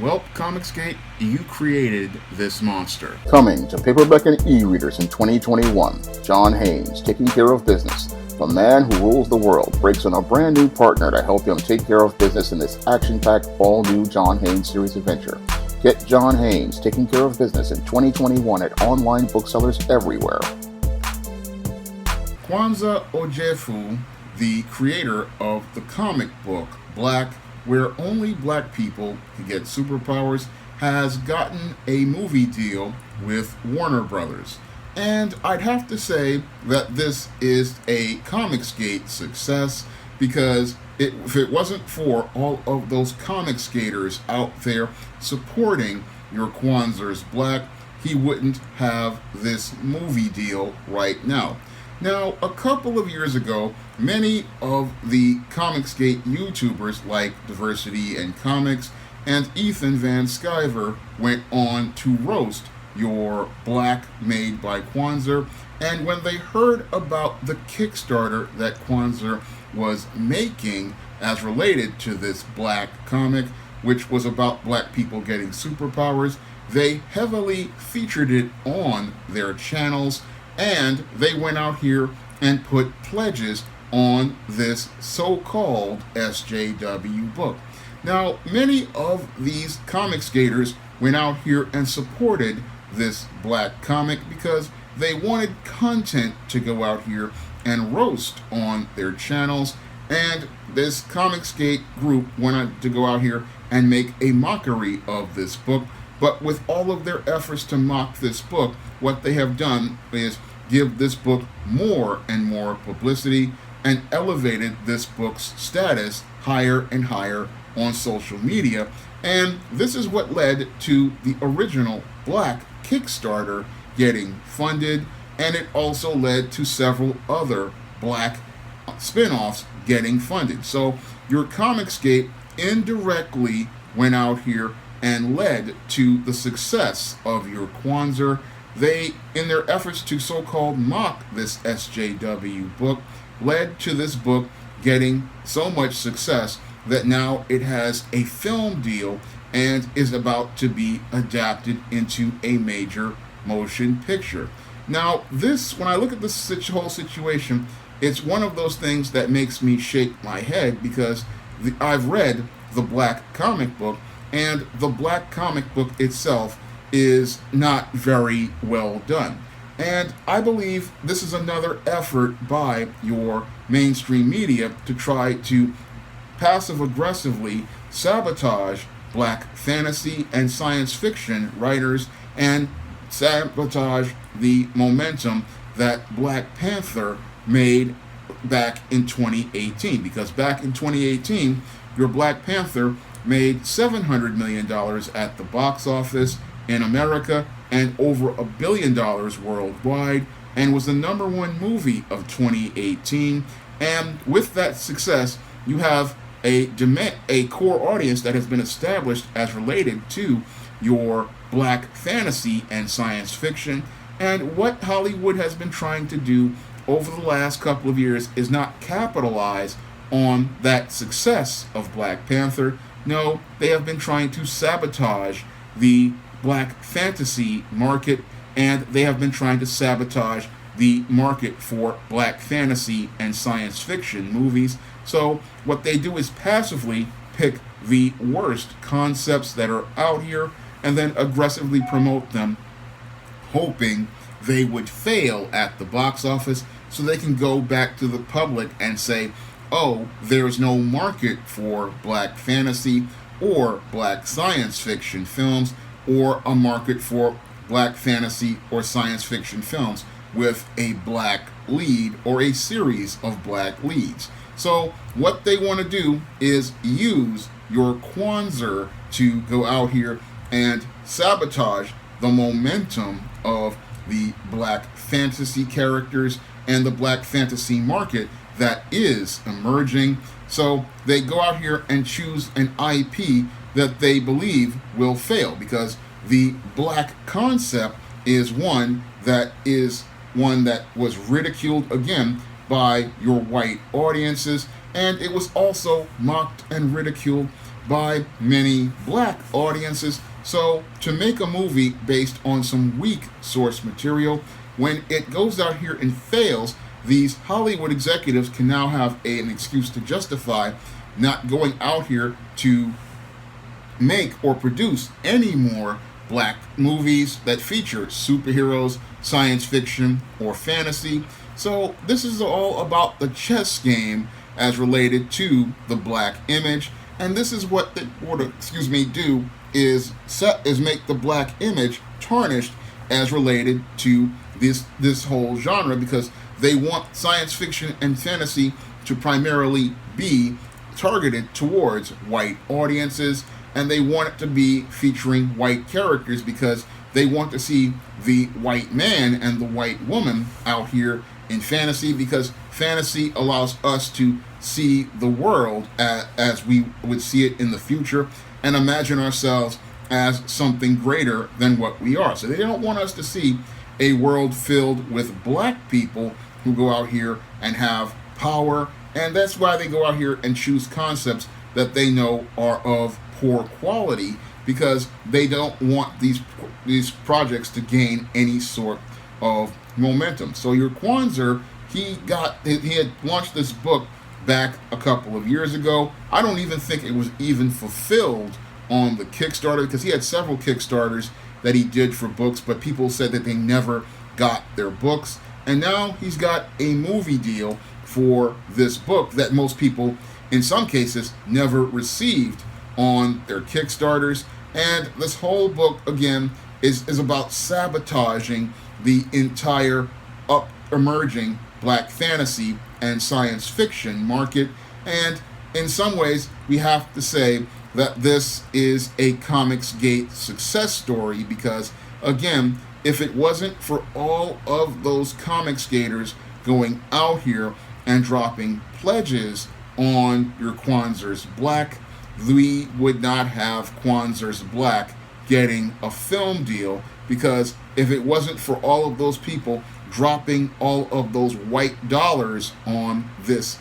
Well, Comicsgate, you created this monster. Coming to paperback and e-readers in 2021, John Haynes, Taking Care of Business. The man who rules the world breaks on a brand new partner to help him take care of business in this action-packed, all-new John Haynes series adventure. Get John Haynes, Taking Care of Business in 2021 at online booksellers everywhere. Kwanza Ojefu, the creator of the comic book Black, where only black people can get superpowers, has gotten a movie deal with Warner Brothers. And I'd have to say that this is a Comicsgate success because if it wasn't for all of those Comicsgaters out there supporting your Kwanzaa's Black, he wouldn't have this movie deal right now. Now, a couple of years ago, many of the Comicsgate YouTubers like Diversity and Comics and Ethan Van Sciver went on to roast your Black made by Kwanzaa, and when they heard about the Kickstarter that Kwanzaa was making as related to this Black comic, which was about black people getting superpowers, they heavily featured it on their channels, and they went out here and put pledges on this so-called SJW book. Now, many of these Comicsgaters went out here and supported this Black comic because they wanted content to go out here and roast on their channels, and this Comicsgate group wanted to go out here and make a mockery of this book. But with all of their efforts to mock this book, what they have done is give this book more and more publicity and elevated this book's status higher and higher on social media. And this is what led to the original Black Kickstarter getting funded, and it also led to several other Black spin-offs getting funded. So your Comicsgate indirectly went out here and led to the success of your Kwanzaa. They, in their efforts to so-called mock this SJW book, led to this book getting so much success that now it has a film deal and is about to be adapted into a major motion picture. Now, this, when I look at this whole situation, it's one of those things that makes me shake my head because I've read the Black comic book, and the Black comic book itself is not very well done. And I believe this is another effort by your mainstream media to try to passive-aggressively sabotage Black fantasy and science fiction writers and sabotage the momentum that Black Panther made back in 2018. Because back in 2018, your Black Panther made $700 million at the box office in America and over $1 billion worldwide, and was the #1 movie of 2018. And with that success, you have a core audience that has been established as related to your Black fantasy and science fiction. And what Hollywood has been trying to do over the last couple of years is not capitalize on that success of Black Panther. No, they have been trying to sabotage the Black fantasy market, and they have been trying to sabotage the market for Black fantasy and science fiction movies. So what they do is passively pick the worst concepts that are out here and then aggressively promote them, hoping they would fail at the box office so they can go back to the public and say, oh, there's no market for Black fantasy or Black science fiction films, or a market for Black fantasy or science fiction films with a Black lead or a series of Black leads. So what they want to do is use your Kwanzaa to go out here and sabotage the momentum of the Black fantasy characters and the Black fantasy market that is emerging. So they go out here and choose an IP that they believe will fail, because the Black concept is one that was ridiculed again by your white audiences, and it was also mocked and ridiculed by many black audiences. So to make a movie based on some weak source material, when it goes out here and fails, these Hollywood executives can now have an excuse to justify not going out here to make or produce any more black movies that feature superheroes, science fiction, or fantasy. So this is all about the chess game as related to the black image, and this is what they would do is make the black image tarnished as related to this whole genre, because they want science fiction and fantasy to primarily be targeted towards white audiences, and they want it to be featuring white characters because they want to see the white man and the white woman out here in fantasy, because fantasy allows us to see the world as we would see it in the future and imagine ourselves as something greater than what we are. So they don't want us to see a world filled with black people who go out here and have power, and that's why they go out here and choose concepts that they know are of poor quality, because they don't want these projects to gain any sort of momentum. So your Kwanza, he had launched this book back a couple of years ago. I don't even think it was even fulfilled on the Kickstarter, because he had several Kickstarters that he did for books, but people said that they never got their books. And now he's got a movie deal for this book that most people, in some cases, never received on their Kickstarters. And this whole book, again, is about sabotaging the entire emerging black fantasy and science fiction market. And in some ways, we have to say that this is a Comicsgate success story, because, again, if it wasn't for all of those Comicsgaters going out here and dropping pledges on your Kwanza's Black, we would not have Kwanza's Black getting a film deal, because if it wasn't for all of those people dropping all of those white dollars on this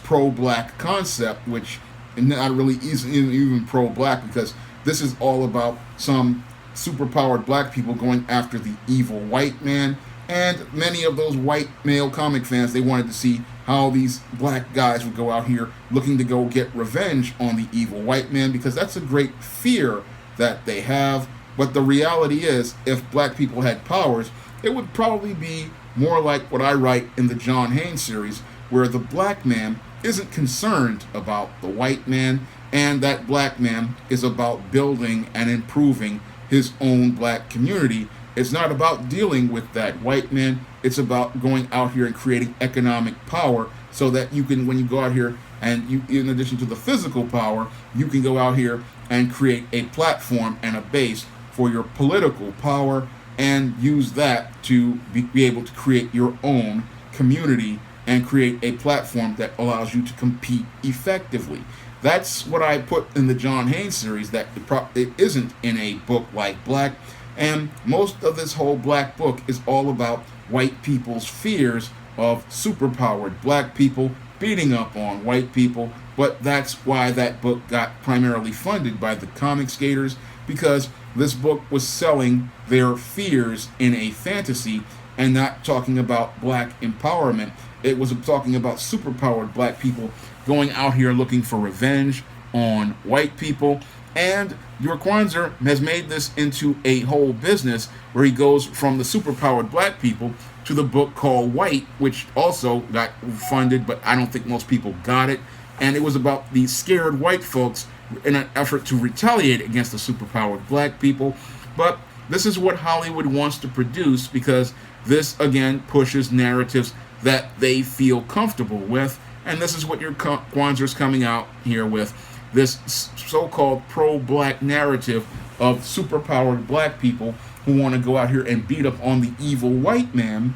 pro-black concept, which not really isn't even pro-black, because this is all about some superpowered black people going after the evil white man. And many of those white male comic fans, they wanted to see how these black guys would go out here looking to go get revenge on the evil white man, because that's a great fear that they have. But the reality is, if black people had powers, it would probably be more like what I write in the John Haynes series, where the black man isn't concerned about the white man, and that black man is about building and improving his own black community. It's not about dealing with that white man. It's about going out here and creating economic power, so that you can, when you go out here and you, in addition to the physical power, you can go out here and create a platform and a base for your political power, and use that to be able to create your own community and create a platform that allows you to compete effectively. That's what I put in the John Haynes series, that it isn't in a book like Black. And most of this whole Black book is all about white people's fears of superpowered black people beating up on white people. But that's why that book got primarily funded by the Comicsgaters, because this book was selling their fears in a fantasy and not talking about black empowerment. It was talking about superpowered black people going out here looking for revenge on white people. And your Kwanza has made this into a whole business, where he goes from the superpowered black people to the book called White, which also got funded, but I don't think most people got it. And it was about these scared white folks in an effort to retaliate against the superpowered black people. But this is what Hollywood wants to produce, because this, again, pushes narratives that they feel comfortable with. And this is what your Kwanza's coming out here with, this so-called pro-black narrative of superpowered black people who want to go out here and beat up on the evil white man,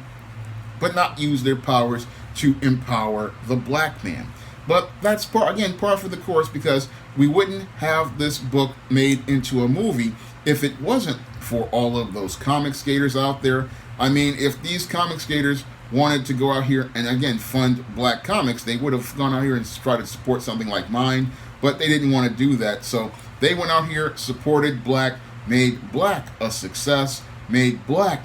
but not use their powers to empower the black man. But that's par for the course, because we wouldn't have this book made into a movie if it wasn't for all of those Comicsgaters out there. I mean, if these Comicsgaters wanted to go out here and, again, fund black comics, they would have gone out here and tried to support something like mine but they didn't want to do that. So they went out here, supported Black, made Black a success, made Black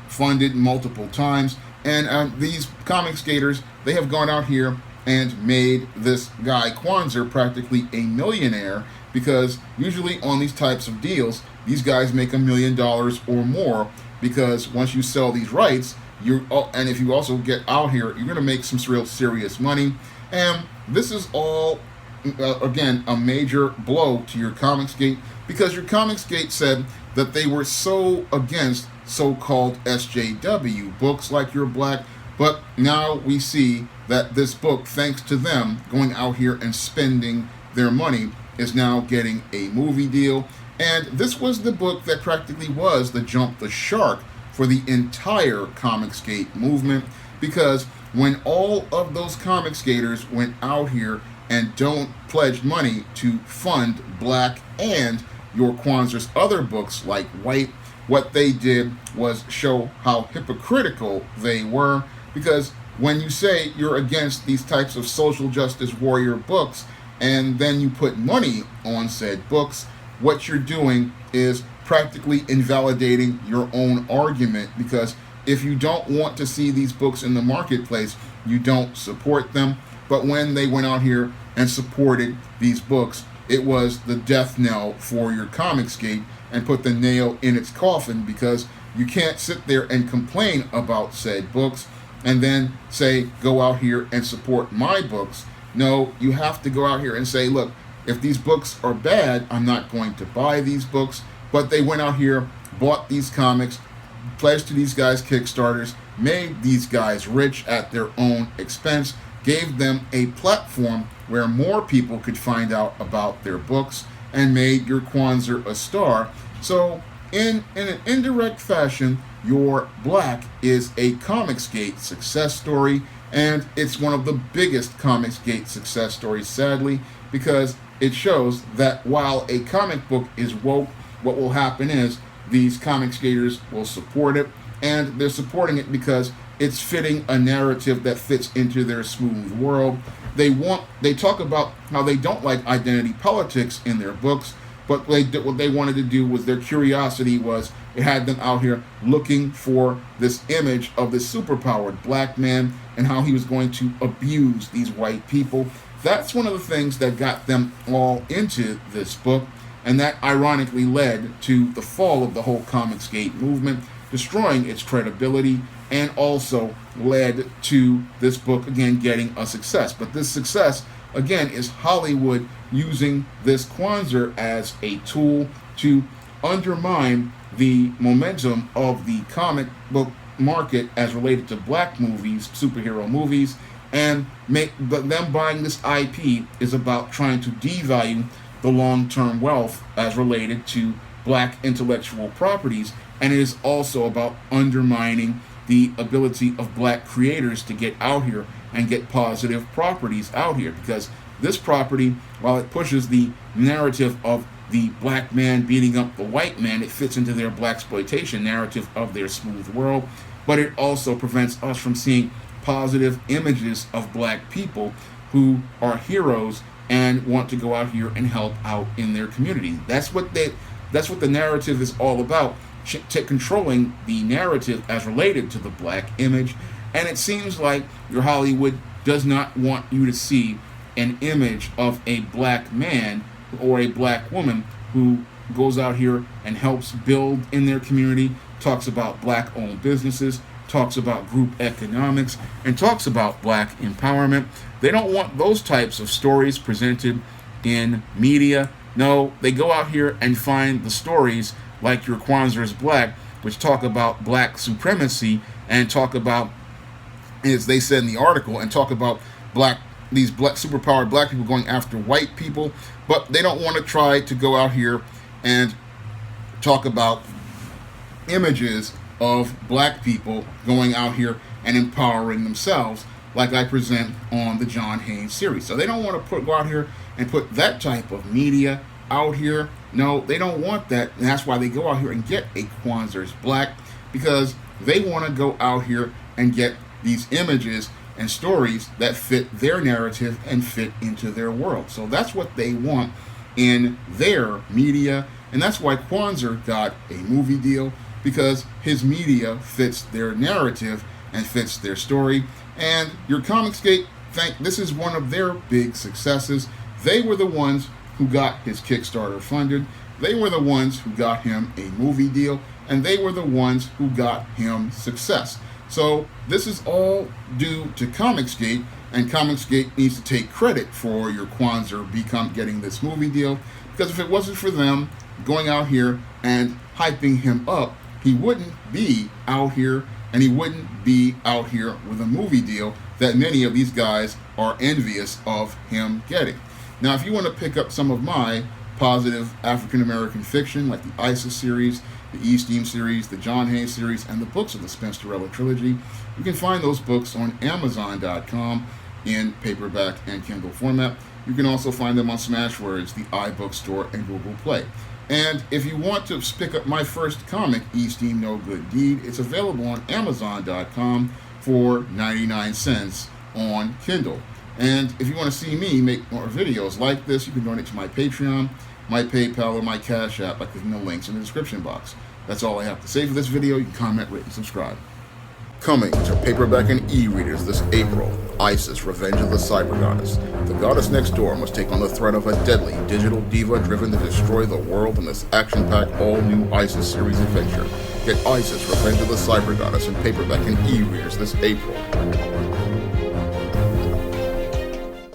funded multiple times. And these Comicsgaters, they have gone out here and made this guy Kwanza practically a millionaire, because usually on these types of deals, these guys make $1 million or more, because once you sell these rights, and if you also get out here, you're going to make some real serious money. And this is all, again, a major blow to your Comicsgate, because your Comicsgate said that they were so against so-called SJW books like Your Black, but now we see that this book, thanks to them going out here and spending their money, is now getting a movie deal. And this was the book that practically was the jump the shark for the entire Comicsgate movement, because when all of those Comicsgaters went out here and pledged money to fund Black and your Kwanzaa's other books like White, what they did was show how hypocritical they were, because when you say you're against these types of social justice warrior books and then you put money on said books, what you're doing is practically invalidating your own argument, because if you don't want to see these books in the marketplace, you don't support them. But when they went out here and supported these books, it was the death knell for your Comicsgate and put the nail in its coffin, because you can't sit there and complain about said books and then say, go out here and support my books. No, you have to go out here and say, look, if these books are bad, I'm not going to buy these books. But they went out here, bought these comics, pledged to these guys Kickstarters, made these guys rich at their own expense, gave them a platform where more people could find out about their books, and made your Kwanzaa a star. So in an indirect fashion, Your Black is a Comicsgate success story, and it's one of the biggest Comicsgate success stories, sadly, because it shows that while a comic book is woke, what will happen is these Comicsgaters will support it, and they're supporting it because it's fitting a narrative that fits into their smooth world. They talk about how they don't like identity politics in their books, but what they wanted to do was, their curiosity was, it had them out here looking for this image of this superpowered Black man and how he was going to abuse these white people. That's one of the things that got them all into this book, and that ironically led to the fall of the whole Comicsgate movement, destroying its credibility, and also led to this book again getting a success. But this success again is Hollywood using this Kwanzaa as a tool to undermine the momentum of the comic book market as related to Black movies, superhero movies, and them buying this IP is about trying to devalue the long-term wealth as related to Black intellectual properties, and it is also about undermining the ability of Black creators to get out here and get positive properties out here, because this property, while it pushes the narrative of the Black man beating up the white man, it fits into their Blaxploitation narrative of their smooth world, but it also prevents us from seeing positive images of Black people who are heroes and want to go out here and help out in their community. That's what the narrative is all about, controlling the narrative as related to the Black image. And it seems like your Hollywood does not want you to see an image of a Black man or a Black woman who goes out here and helps build in their community, talks about Black-owned businesses, talks about group economics, and talks about Black empowerment. They don't want those types of stories presented in media. No, they go out here and find the stories like your Kwanzaa's Black, which talk about Black supremacy and talk about, as they said in the article, and talk about these superpowered Black people going after white people, but they don't want to try to go out here and talk about images of Black people going out here and empowering themselves, like I present on the John Haynes series. So they don't want to go out here and put that type of media out here. No, they don't want that, and that's why they go out here and get a Kwanzaa's Black, because they want to go out here and get these images and stories that fit their narrative and fit into their world. So that's what they want in their media, and that's why Kwanza got a movie deal, because his media fits their narrative and fits their story. And your Comicsgate, this is one of their big successes. They were the ones who got his Kickstarter funded. They were the ones who got him a movie deal, and they were the ones who got him success. So this is all due to Comicsgate, and Comicsgate needs to take credit for your Kwanza getting this movie deal, because if it wasn't for them going out here and hyping him up, he wouldn't be out here, and he wouldn't be out here with a movie deal that many of these guys are envious of him getting. Now, if you want to pick up some of my positive African-American fiction, like the ISIS series, the E-Steam series, the John Haynes series, and the books of the Spencerella trilogy, you can find those books on Amazon.com in paperback and Kindle format. You can also find them on Smashwords, the iBookstore, and Google Play. And if you want to pick up my first comic, E-Steam No Good Deed, it's available on Amazon.com for 99 cents on Kindle. And if you want to see me make more videos like this, you can donate to my Patreon, my PayPal, or my Cash App by clicking the links in the description box. That's all I have to say for this video. You can comment, rate, and subscribe. Coming to paperback and e-readers this April, ISIS, Revenge of the Cyber Goddess. The goddess next door must take on the threat of a deadly digital diva driven to destroy the world in this action-packed all-new ISIS series adventure. Get ISIS, Revenge of the Cyber Goddess in paperback and e-readers this April.